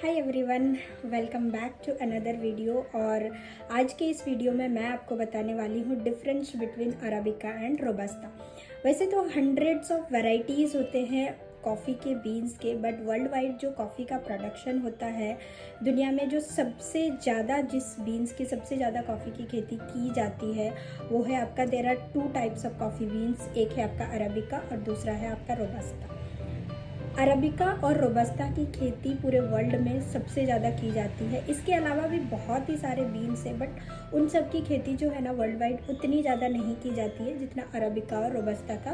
Hi everyone, welcome back to another video. और आज के इस वीडियो में मैं आपको बताने वाली हूँ difference between arabica and robusta. वैसे तो हंड्रेड्स ऑफ वैरायटीज़ होते हैं कॉफ़ी के बीन्स के, बट वर्ल्ड वाइड जो कॉफ़ी का प्रोडक्शन होता है दुनिया में, जो सबसे ज़्यादा जिस बीन्स की सबसे ज़्यादा कॉफ़ी की खेती की जाती है वो है आपका, there are two types of coffee beans. एक है आपका अराबिका और दूसरा है आपका रोबस्ता। अरबिका और रोबस्ता की खेती पूरे वर्ल्ड में सबसे ज़्यादा की जाती है। इसके अलावा भी बहुत ही सारे बीन्स हैं, बट उन सब की खेती जो है ना वर्ल्ड वाइड उतनी ज़्यादा नहीं की जाती है जितना अरबिका और रोबस्ता का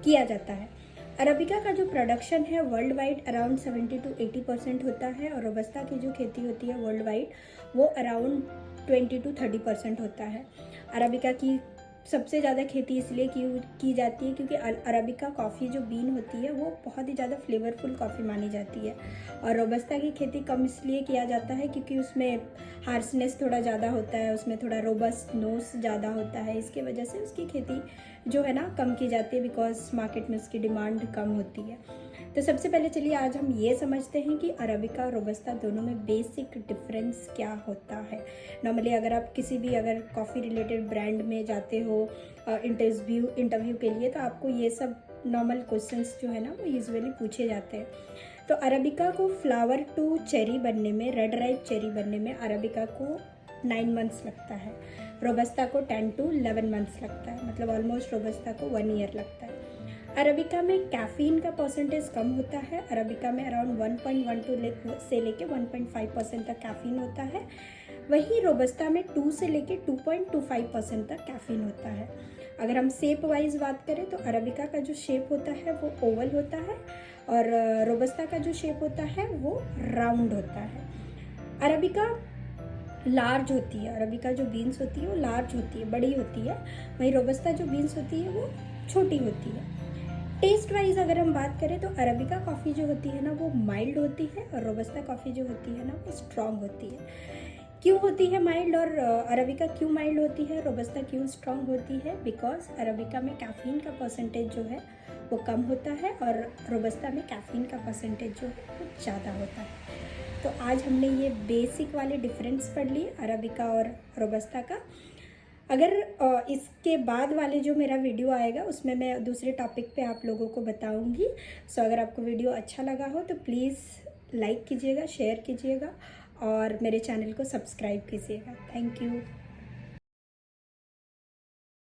किया जाता है। अरबिका का जो प्रोडक्शन है वर्ल्ड वाइड अराउंड 70 to 80% होता है, और रोबस्ता की जो खेती होती है वर्ल्ड वाइड वो अराउंड 20 to 30% होता है। अरबिका की सबसे ज़्यादा खेती इसलिए की जाती है क्योंकि अरबिका कॉफ़ी जो बीन होती है वो बहुत ही ज़्यादा फ्लेवरफुल कॉफ़ी मानी जाती है, और रोबस्ता की खेती कम इसलिए किया जाता है क्योंकि उसमें हार्सनेस थोड़ा ज़्यादा होता है, उसमें थोड़ा रोबस्ट नोस ज़्यादा होता है। इसके वजह से उसकी खेती जो है ना कम की जाती है, बिकॉज मार्केट में उसकी डिमांड कम होती है। तो सबसे पहले चलिए आज हम ये समझते हैं कि अरबिका और रोबस्ता दोनों में बेसिक डिफरेंस क्या होता है। नॉर्मली अगर आप किसी भी अगर कॉफ़ी रिलेटेड ब्रांड में जाते हो इंटरव्यू के लिए, तो आपको ये सब नॉर्मल क्वेश्चंस जो है ना वो यूजुअली पूछे जाते हैं। तो अरबिका को फ्लावर टू चेरी बनने में, रेड राइप चेरी बनने में अरबिका को 9 मंथ्स लगता है, रोबस्ता को 10 to 11 मंथ्स लगता है, मतलब ऑलमोस्ट रोबस्ता को 1 ईयर लगता है। अरबिका में कैफीन का परसेंटेज कम होता है। अरबिका में अराउंड 1.12 से लेके 1.5% तक कैफीन होता है। वहीं रोबस्ता में 2 से लेके 2.25% तक कैफीन होता है। अगर हम शेप वाइज बात करें तो अरबिका का जो शेप होता है वो ओवल होता है, और रोबस्ता का जो शेप होता है वो राउंड होता है। अरबिका लार्ज होती है, अरबिका जो बीन्स होती है वो लार्ज होती है, बड़ी होती है। वहीं रोबस्ता जो बीन्स होती है वो छोटी होती है। टेस्ट वाइज अगर हम बात करें तो अरबिका कॉफ़ी जो होती है ना वो माइल्ड होती है, और रोबस्ता कॉफ़ी जो होती है ना वो स्ट्रॉन्ग होती है। क्यों होती है माइल्ड, और अरबिका क्यों माइल्ड होती है, रोबस्ता क्यों स्ट्रॉन्ग होती है? बिकॉज अरबिका में कैफीन का परसेंटेज जो है वो कम होता है, और रोबस्ता में कैफीन का परसेंटेज जो है वो ज़्यादा होता है। तो आज हमने ये बेसिक वाले डिफरेंस पढ़ लिए अरबिका और रोबस्ता का। अगर इसके बाद वाले जो मेरा वीडियो आएगा उसमें मैं दूसरे टॉपिक पे आप लोगों को बताऊंगी। सो अगर आपको वीडियो अच्छा लगा हो तो प्लीज़ लाइक कीजिएगा, शेयर कीजिएगा और मेरे चैनल को सब्सक्राइब कीजिएगा। Thank you.